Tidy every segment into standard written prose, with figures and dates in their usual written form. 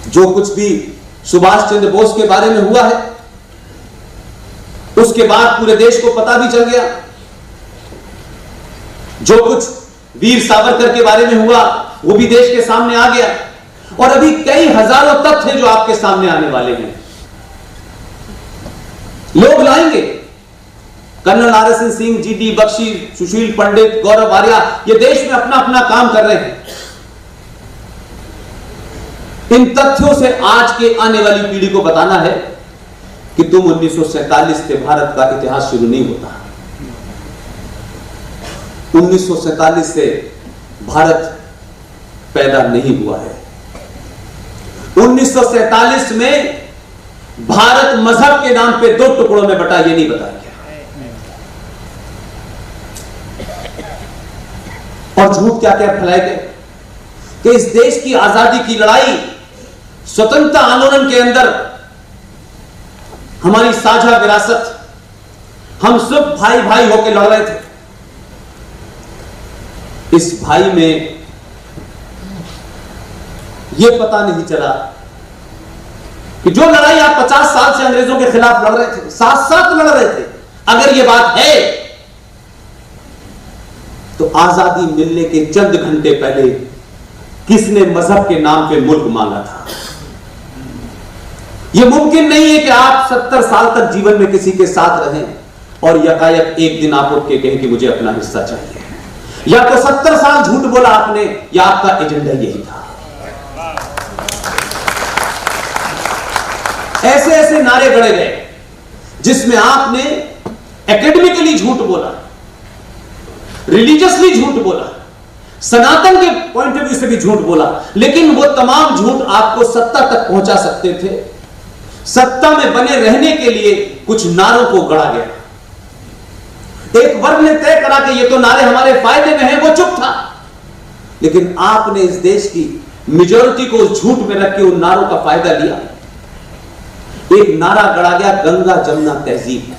जो कुछ भी सुभाष चंद्र बोस के बारे में हुआ है, उसके बाद पूरे देश को पता भी चल गया। जो कुछ वीर सावरकर के बारे में हुआ वो भी देश के सामने आ गया। और अभी कई हजारों तथ्य जो आपके सामने आने वाले हैं, लोग लाएंगे। कर्नल नारायण सिंह, जीडी बख्शी, सुशील पंडित, गौरव आर्या, ये देश में अपना अपना काम कर रहे हैं। इन तथ्यों से आज के आने वाली पीढ़ी को बताना है कि तुम 1947 से भारत का इतिहास शुरू नहीं होता। 1947 से भारत पैदा नहीं हुआ है। 1947 में भारत मजहब के नाम पे 2 टुकड़ों में बटा, ये नहीं बताया गया। और झूठ क्या क्या फैलाए गए कि इस देश की आजादी की लड़ाई, स्वतंत्रता आंदोलन के अंदर हमारी साझा विरासत, हम सब भाई भाई होकर लड़ रहे थे। इस भाई में यह पता नहीं चला कि जो लड़ाई आप 50 साल से अंग्रेजों के खिलाफ लड़ रहे थे, साथ साथ लड़ रहे थे, अगर यह बात है तो आजादी मिलने के चंद घंटे पहले किसने मजहब के नाम पे मुल्क मांगा था। यह मुमकिन नहीं है कि आप 70 साल तक जीवन में किसी के साथ रहें और यकायक एक दिन आप उठ के कहें कि मुझे अपना हिस्सा चाहिए। या तो 70 साल झूठ बोला आपने, या आपका एजेंडा यही था। ऐसे ऐसे नारे गढ़े गए जिसमें आपने एकेडमिकली झूठ बोला, रिलीजियसली झूठ बोला, सनातन के पॉइंट ऑफ व्यू से भी झूठ बोला, लेकिन वो तमाम झूठ आपको सत्ता तक पहुंचा सकते थे। सत्ता में बने रहने के लिए कुछ नारों को गढ़ा गया। एक वर्ग ने तय करा कि ये तो नारे हमारे फायदे में हैं, वो चुप था। लेकिन आपने इस देश की मेजॉरिटी को उस झूठ में रख के उन नारों का फायदा लिया। एक नारा गढ़ा गया, गंगा जमुना तहजीब।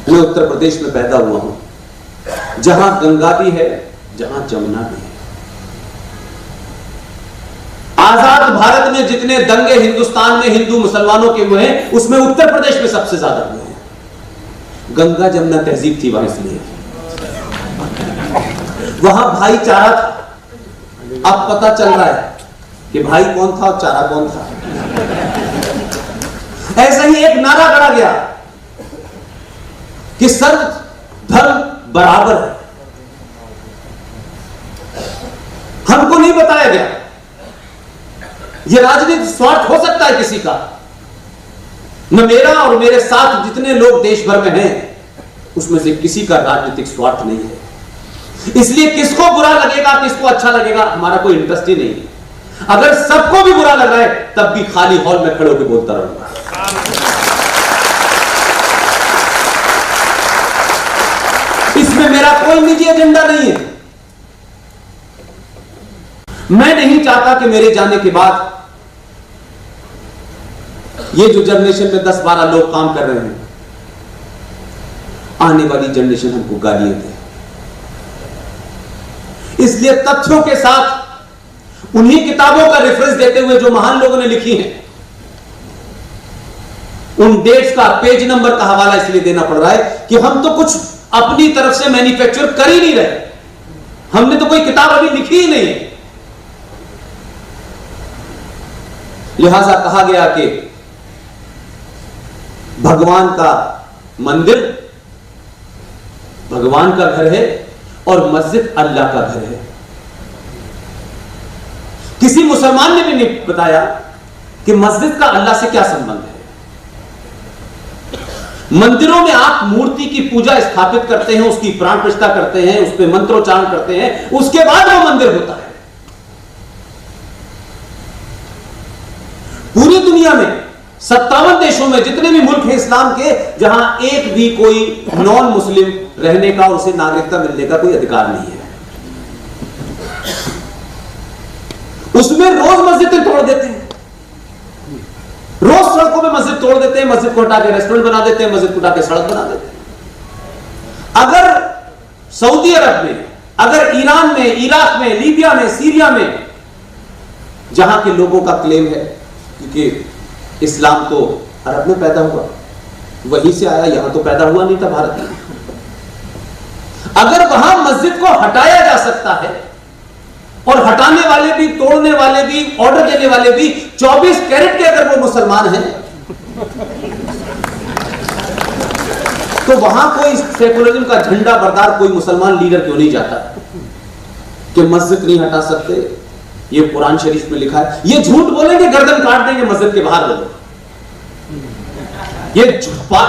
मैं उत्तर प्रदेश में पैदा हुआ हूं, जहां गंगा भी है, जहां जमुना भी है। आजाद भारत में जितने दंगे हिंदुस्तान में हिंदू मुसलमानों के हुए हैं, उसमें उत्तर प्रदेश में सबसे ज्यादा हुए हैं। गंगा जमुना तहजीब थी वहां, इसलिए वहां भाईचारा था। अब पता चल रहा है कि भाई कौन था और चारा कौन था। ऐसा ही एक नारा गढ़ा गया कि सर्व धर्म बराबर है। हमको नहीं बताया गया यह राजनीतिक स्वार्थ हो सकता है किसी का। न मेरा और मेरे साथ जितने लोग देश भर में हैं, उसमें से किसी का राजनीतिक स्वार्थ नहीं है। इसलिए किसको बुरा लगेगा, किसको अच्छा लगेगा, हमारा कोई इंटरेस्ट ही नहीं है। अगर सबको भी बुरा लग रहा है, तब भी खाली हॉल में खड़े होकर बोलता रहूंगा। इसमें मेरा कोई निजी एजेंडा नहीं है। मैं नहीं चाहता कि मेरे जाने के बाद ये जो जनरेशन में 10-12 लोग काम कर रहे हैं, आने वाली जनरेशन हमको गालियां दे। इसलिए तथ्यों के साथ उन्हीं किताबों का रेफरेंस देते हुए जो महान लोगों ने लिखी हैं, उन डेट्स का, पेज नंबर का हवाला इसलिए देना पड़ रहा है कि हम तो कुछ अपनी तरफ से मैन्युफैक्चर कर ही नहीं रहे। हमने तो कोई किताब अभी लिखी ही नहीं है। लिहाजा कहा गया कि भगवान का मंदिर भगवान का घर है और मस्जिद अल्लाह का घर है। किसी मुसलमान ने भी नहीं बताया कि मस्जिद का अल्लाह से क्या संबंध है। मंदिरों में आप मूर्ति की पूजा स्थापित करते हैं, उसकी प्राण प्रतिष्ठा करते हैं, उस पर मंत्रोच्चारण करते हैं, उसके बाद वो मंदिर होता है। पूरी दुनिया में 57 देशों में जितने भी मुल्क हैं इस्लाम के, जहां एक भी कोई नॉन मुस्लिम रहने का और उसे नागरिकता मिलने का कोई अधिकार नहीं है, उसमें रोज मस्जिदें तोड़ देते हैं। रोज सड़कों में मस्जिद तोड़ देते हैं, मस्जिद को हटा के रेस्टोरेंट बना देते हैं, मस्जिद को हटा के सड़क बना देते हैं। अगर सऊदी अरब में, अगर ईरान में, इराक में, लीबिया में, सीरिया में जहां के लोगों का क्लेम है क्योंकि इस्लाम तो अरब में पैदा हुआ, वहीं से आया, यहां तो पैदा हुआ नहीं था भारत में। अगर वहां मस्जिद को हटाया जा सकता है और हटाने वाले भी, तोड़ने वाले भी, ऑर्डर देने वाले भी 24 कैरेट के अगर वो मुसलमान हैं, तो वहां कोई सेकुलरिज्म का झंडा बरदार कोई मुसलमान लीडर क्यों नहीं जाता कि मस्जिद नहीं हटा सकते? ये कुरान शरीफ में लिखा है। ये झूठ बोलेंगे, गर्दन काट देंगे मस्जिद के बाहर लोग। ये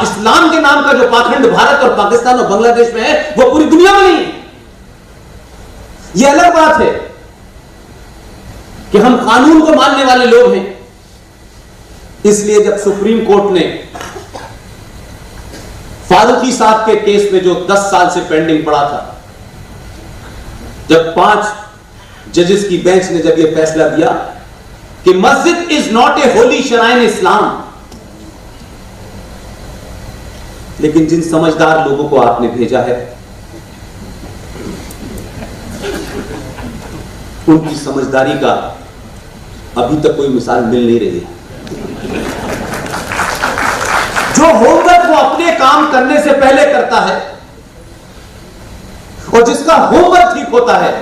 इस्लाम के नाम का जो पाखंड भारत और पाकिस्तान और बांग्लादेश में है, वो पूरी दुनिया में नहीं है। ये अलग बात है कि हम कानून को मानने वाले लोग हैं। इसलिए जब सुप्रीम कोर्ट ने फारूकी साहब के केस में जो 10 साल से पेंडिंग पड़ा था, जब 5 जजेस की बेंच ने जब यह फैसला दिया कि मस्जिद is not a Holi shrine इस्लाम, लेकिन जिन समझदार लोगों को आपने भेजा है उनकी समझदारी का अभी तक कोई मिसाल मिल नहीं रही है। जो होमवर्क वो अपने काम करने से पहले करता है और जिसका होमवर्क ठीक होता है,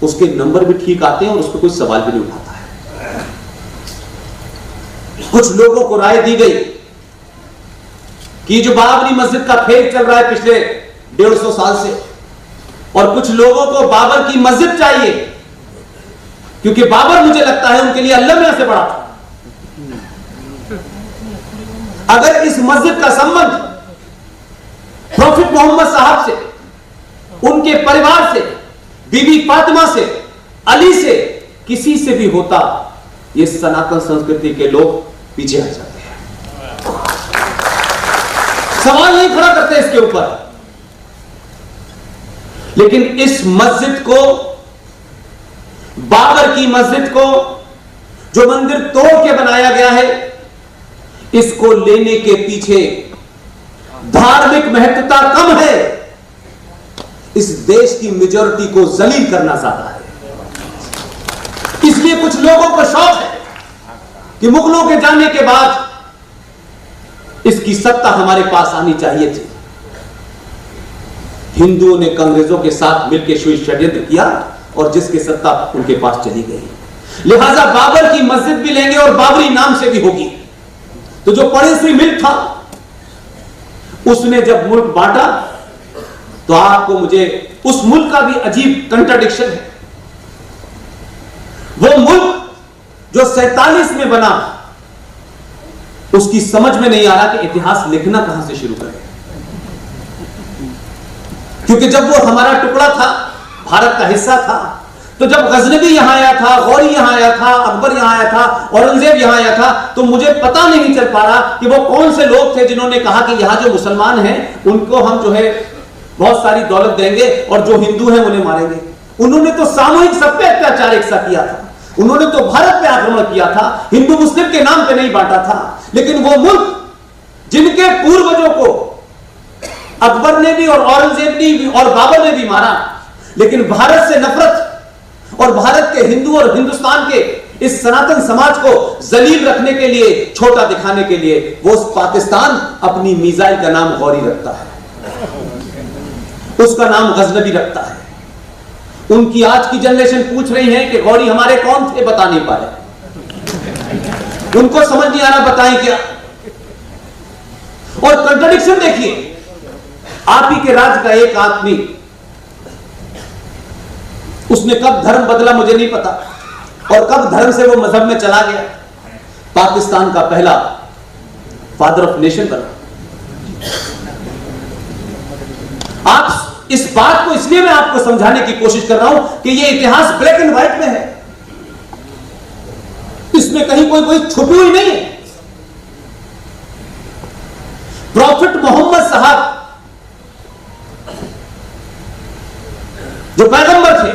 उसके नंबर भी ठीक आते हैं और उस पर कोई सवाल भी नहीं उठाता है। कुछ लोगों को राय दी गई कि जो बाबरी मस्जिद का खेल चल रहा है पिछले 150 साल से, और कुछ लोगों को बाबर की मस्जिद चाहिए क्योंकि बाबर, मुझे लगता है, उनके लिए अल्लाह में से बड़ा था। अगर इस मस्जिद का संबंध प्रॉफिट मोहम्मद साहब से, उनके परिवार से, बीबी फातिमा से, अली से, किसी से भी होता, ये सनातन संस्कृति के लोग पीछे हट जाते हैं, सवाल नहीं खड़ा करते इसके ऊपर। लेकिन इस मस्जिद को, बाबर की मस्जिद को, जो मंदिर तोड़ के बनाया गया है, इसको लेने के पीछे धार्मिक महत्वता कम है, इस देश की मेजॉरिटी को जलील करना ज्यादा है। इसलिए कुछ लोगों को शौक है कि मुगलों के जाने के बाद इसकी सत्ता हमारे पास आनी चाहिए थी। हिंदुओं ने अंग्रेजों के साथ मिलकर षड्यंत्र किया और जिसकी सत्ता उनके पास चली गई, लिहाजा बाबर की मस्जिद भी लेंगे और बाबरी नाम से भी होगी। तो जो पड़ोसी मुल्क था, उसने जब मुल्क बांटा तो आपको मुझे उस मुल्क का भी अजीब कंट्राडिक्शन है। वो मुल्क जो 47 में बना, उसकी समझ में नहीं आ रहा कि इतिहास लिखना कहां से शुरू करें, क्योंकि जब वो हमारा टुकड़ा था, भारत का हिस्सा था, तो जब गजनवी यहां आया था, गौरी यहां आया था, अकबर यहां आया था, औरंगजेब यहां आया था, तो मुझे पता नहीं चल पा रहा कि वो कौन से लोग थे जिन्होंने कहा कि यहां जो मुसलमान हैं उनको हम जो है बहुत सारी दौलत देंगे और जो हिंदू हैं उन्हें मारेंगे। उन्होंने तो सामूहिक सब पे अत्याचार एक साथ किया था। उन्होंने तो भारत पे आक्रमण किया था, हिंदू मुस्लिम के नाम पे नहीं बांटा था। लेकिन वो मुल्क जिनके पूर्वजों को अकबर ने भी और औरंगजेब ने भी और बाबर ने भी मारा, लेकिन भारत से नफरत और भारत के हिंदू और हिंदुस्तान के इस सनातन समाज को जलील रखने के लिए, छोटा दिखाने के लिए, वो पाकिस्तान अपनी मिसाइल का नाम गौरी रखता है, उसका नाम गजनबी रखता है। उनकी आज की जनरेशन पूछ रही है कि गौरी हमारे कौन थे, बता नहीं पा रहे, उनको समझ नहीं आ रहा, बताएं क्या। और कंट्राडिक्शन देखिए, आप ही के राज का एक आदमी, उसने कब धर्म बदला मुझे नहीं पता, और कब धर्म से वो मजहब में चला गया, पाकिस्तान का पहला फादर ऑफ नेशन बना। आप इस बात को, इसलिए मैं आपको समझाने की कोशिश कर रहा हूं कि यह इतिहास ब्लैक एंड व्हाइट में है, इसमें कहीं कोई छुपी हुई नहीं है। प्रॉफिट मोहम्मद साहब जो पैगंबर थे,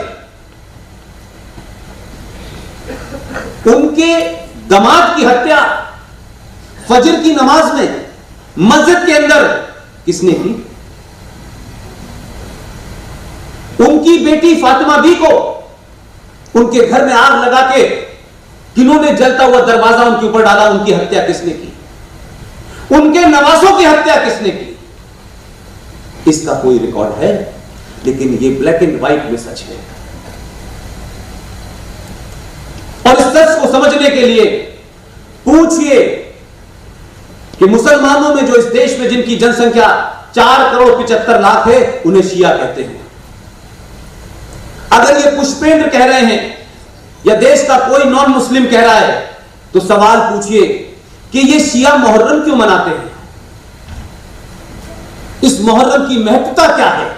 उनके दामाद की हत्या फजर की नमाज में मस्जिद के अंदर किसने की? उनकी बेटी फातिमा बी को उनके घर में आग लगा के किन्होंने जलता हुआ दरवाजा उनके ऊपर डाला, उनकी हत्या किसने की? उनके नवासों की हत्या किसने की? इसका कोई रिकॉर्ड है, लेकिन ये ब्लैक एंड व्हाइट में सच है। और इस सच को समझने के लिए पूछिए कि मुसलमानों में जो इस देश में जिनकी जनसंख्या 4,75,00,000 है, उन्हें शिया कहते हैं। अगर ये पुष्पेंद्र कह रहे हैं या देश का कोई नॉन मुस्लिम कह रहा है, तो सवाल पूछिए कि ये शिया मुहर्रम क्यों मनाते हैं? इस मुहर्रम की महत्वता क्या है?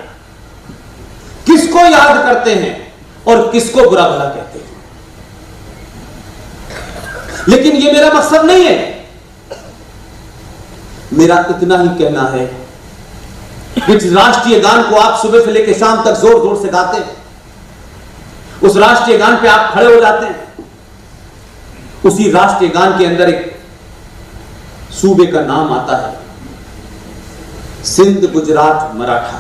किसको याद करते हैं और किसको बुरा भला कहते हैं? लेकिन यह मेरा मकसद नहीं है। मेरा इतना ही कहना है कि इस राष्ट्रीय गान को आप सुबह से लेकर शाम तक जोर जोर से गाते हैं, उस राष्ट्रीय गान पे आप खड़े हो जाते हैं, उसी राष्ट्रीय गान के अंदर एक सूबे का नाम आता है, सिंध, गुजरात, मराठा।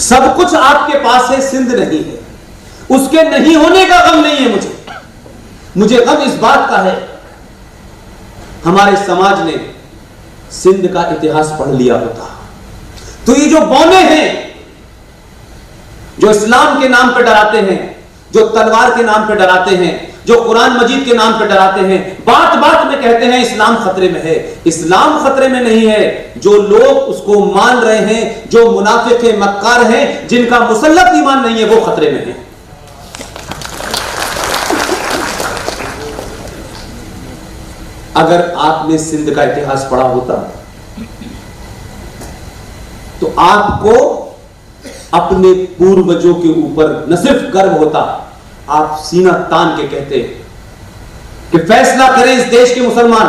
सब कुछ आपके पास है, सिंध नहीं है। उसके नहीं होने का गम नहीं है मुझे गम इस बात का है, हमारे समाज ने सिंध का इतिहास पढ़ लिया होता तो ये जो बौने हैं, जो इस्लाम के नाम पर डराते हैं, जो तलवार के नाम पर डराते हैं, जो कुरान मजीद के नाम पर डराते हैं, बात बात में कहते हैं इस्लाम खतरे में है। इस्लाम खतरे में नहीं है, जो लोग उसको मान रहे हैं, जो मुनाफिक हैं, मक्कार हैं, जिनका मुसल्लत ईमान नहीं है, वो खतरे में है। अगर आपने सिंध का इतिहास पढ़ा होता तो आपको अपने पूर्वजों के ऊपर न सिर्फ गर्व होता, आप सीना तान के कहते कि फैसला करें इस देश के मुसलमान।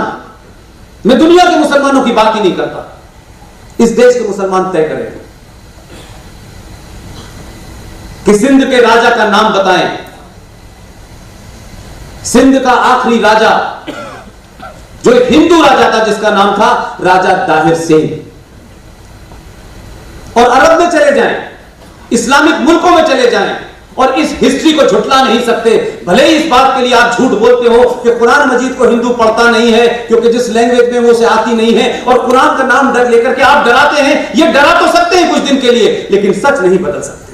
मैं दुनिया के मुसलमानों की बात ही नहीं करता, इस देश के मुसलमान तय करें कि सिंध के राजा का नाम बताएं। सिंध का आखिरी राजा जो एक हिंदू राजा था, जिसका नाम था राजा दाहिर सिंह। और अरब में चले जाएं, इस्लामिक मुल्कों में चले जाएं, और इस हिस्ट्री को झुटला नहीं सकते। भले ही इस बात के लिए आप झूठ बोलते हो कि कुरान मजीद को हिंदू पढ़ता नहीं है, क्योंकि जिस लैंग्वेज में वो उसे आती नहीं है, और कुरान का नाम डर लेकर के आप डराते हैं। ये डरा तो सकते हैं कुछ दिन के लिए, लेकिन सच नहीं बदल सकते।